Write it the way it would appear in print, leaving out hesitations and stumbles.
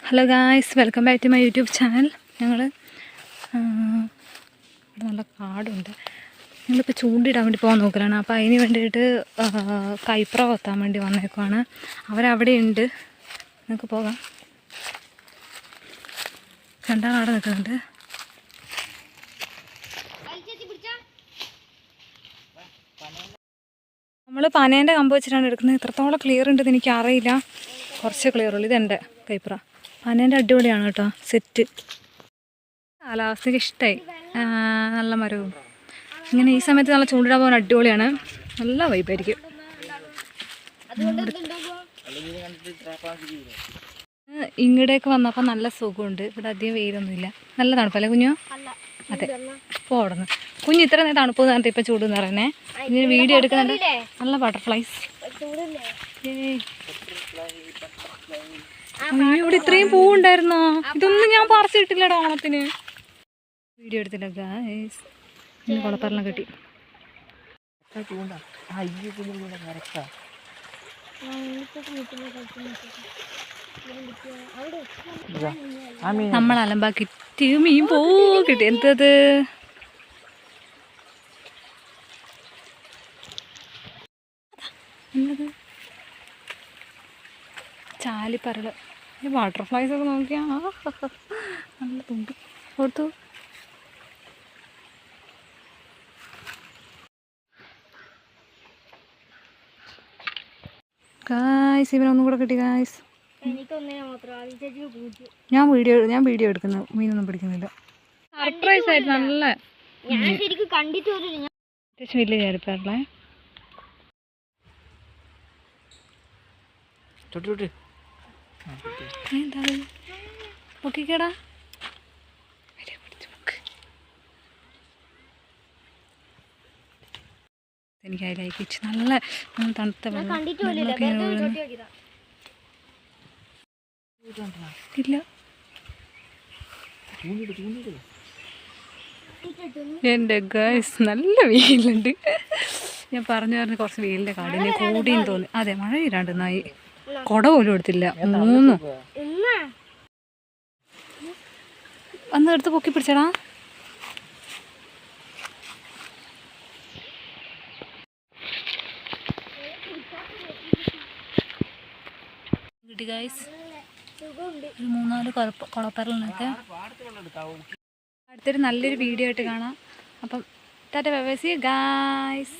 Hello guys, welcome back to my YouTube channel. ഞങ്ങൾ നല്ല കാടുണ്ട്. ഞങ്ങളിപ്പോൾ ചൂണ്ടിടാൻ വേണ്ടി പോകാൻ നോക്കലാണ്. അപ്പോൾ അതിന് വേണ്ടിയിട്ട് കൈപ്ര കൊത്താൻ വേണ്ടി വന്നേക്കുവാണ്. അവരവിടെ ഉണ്ട്, നമുക്ക് പോകാം. രണ്ടാളവിടെ നിൽക്കുന്നുണ്ട്. നമ്മൾ പനേൻ്റെ കമ്പ് വെച്ചിട്ടാണ് എടുക്കുന്നത്. എത്രത്തോളം ക്ലിയർ ഉണ്ടെന്ന് എനിക്ക് അറിയില്ല, കുറച്ച് ക്ലിയർ ഉള്ളൂ. ഇതെൻ്റെ കൈപ്ര. പനേൻ്റെ അടിപൊളിയാണ് കേട്ടോ, സെറ്റ്. കാലാവസ്ഥയ്ക്ക് ഇഷ്ടമായി, നല്ല മരവും. ഇങ്ങനെ ഈ സമയത്ത് നല്ല ചൂണ്ടിടാൻ പോകാൻ അടിപൊളിയാണ്, നല്ല വൈബായിരിക്കും. ഇങ്ങോട്ടേക്ക് വന്നപ്പോൾ നല്ല സുഖമുണ്ട്. ഇവിടെ അധികം വെയിലൊന്നുമില്ല, നല്ല തണുപ്പല്ലേ കുഞ്ഞു? അതെ, ഇപ്പോൾ ഓടുന്നു കുഞ്ഞ്. ഇത്ര നേരം തണുപ്പ് പറഞ്ഞിട്ട് ഇപ്പം ചൂട് എന്ന് പറയുന്നേ. ഇതിന് വീഡിയോ എടുക്കുന്നുണ്ട്. നല്ല ബട്ടർഫ്ലൈസ്. അയ്യോ, ഇവിടെ ഇത്രയും പൂവുണ്ടായിരുന്നോ? ഇതൊന്നും ഞാൻ പറിച്ചിട്ടില്ലടാ ഓണത്തിന്. വീഡിയോ എടുത്തില്ല ഗായ്സ്. ഇന്ന് കുളപ്പറല്ലാം കിട്ടി. നമ്മൾ അലമ്പാക്കിട്ട് മീൻ കിട്ടി. എന്തത്? എന്നത്? ചാലിപ്പറകൾ. ഈ ബട്ടർഫ്ലൈസ് ഒക്കെ നോക്കിയാ നല്ല തുമ്പി കൊടുത്തു. ഗായ്സ്, ഇവനൊന്നും കൂടെ കിട്ടി ഗായ്സ്. ഞാൻ വീഡിയോ എടുക്കുന്നു, മീനൊന്നും പിടിക്കുന്നില്ല. സർപ്രൈസ് ആയിട്ട് നല്ല അത്യാവശ്യം വലിയ ചാലിപ്പറകളെ. എന്താ നോക്കിക്കേടാ, എനിക്ക് അതിലേക്ക് വെച്ച് നല്ല തണുത്ത വെള്ളം ഇല്ല. എൻ്റെ ഗൈസ്, നല്ല വെയിലുണ്ട്. ഞാൻ പറഞ്ഞു കുറച്ച് വെയിലിൻ്റെ കാടിനെ കൂടിയും തോന്നി. അതെ, മഴ ഇല്ലാണ്ട് നായി കുട പോലും എടുത്തില്ല. മൂന്നും അന്ന് എടുത്ത് പൊക്കി പിടിച്ചടാ. കിട്ടി ഗൈസ്, ഒരു 3-4 കുളപ്പറലിനൊക്കെ. അടുത്തൊരു നല്ലൊരു വീഡിയോ ആയിട്ട് കാണാം. അപ്പം ta-ta bye bye, see you guys.